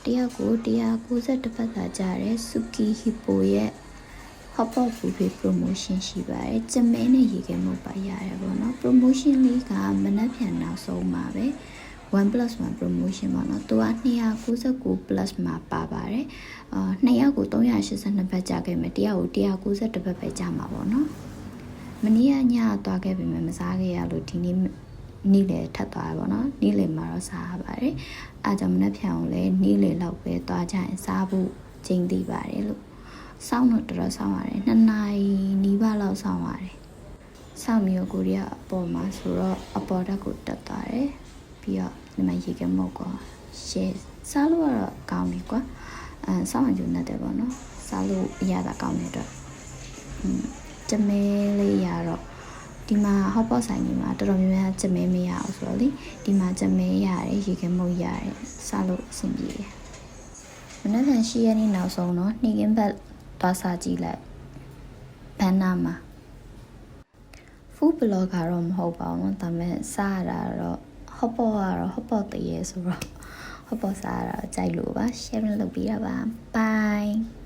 တရားကိုတရား90တစ်ပတ်သာကြားတဲ့ Suki Hippo ရဲ့ Hot Pot Buffet Promotion ရှိပါတယ်။ကျမဲနဲ့ရေခဲမှုပါရတယ်ပေါ့နော်။ Promotion လေးကမနက်ဖြန်နောက်ဆုံးပါပဲ။ 1+1 promotion ပေါ့နော်။သူက299 plus မှာပါပါတယ်။2ယောက်ကို382ဘတ်ကြာခဲ့မယ်။တရားကို190ဘတ်ပဲကြာမှာပေါ့နော်။မနေ့ကညသွားခဲ့ပြီမစားခဲ့ရလို့ဒီနေ့နေ့လေထပ်သွားရပါတော့နေ့လေမှာတော့စားရပါတယ်အားကြောင့်မနှက်ဖြန်ကိုလည်းနေ့လေလောက်ပဲသွားကြရင်စားဖို့ချိန်တည်ပါတယ်လို့စောင်းတော့တော်စောင်းရတယ်2နာရီနီးပါးလောက်စောင်းရတယ်စောင်းမျိုးကိုရီးယားအပေါ်မှာဆိုတော့အပေါ်တက်ကိုတက်သွားတယ်ပြီးတော့ဒီမှာရေကမုတ်ကောရှယ်စားလို့ကတော့ကောင်းပြီကွာစောင်းမှယူနေတယ်ပေါ့နော်စားလို့အရသာကောင်းတဲ့အတွက်ကျမဲလေးရတော့ဒီမှာဟော့ပေါ့ဆိုင်ကြီးမှာတော်တော်များများကျမဲမရအောင်ဆိုတော့လေဒီမှာကျမဲရတယ်ရေခဲမုတ်ရတယ်စားလို့အဆင်ပြေတယ်မနေ့ကရှိရနေနောက်ဆုံးတော့နှီးကင်းဘက်သွားစားကြည့်လိုက်ဘန်နာမှာ food blog ကတော့မဟုတ်ပါဘူးဒါပေမဲ့စားရတာတော့ဟော့ပေါ့ကတော့ဟော့ပေါ့တည်းရဲဆိုတော့ဟော့ပေါ့စားရတာကြိုက်လို့ပါ share လုပ်ပေးတာပါ bye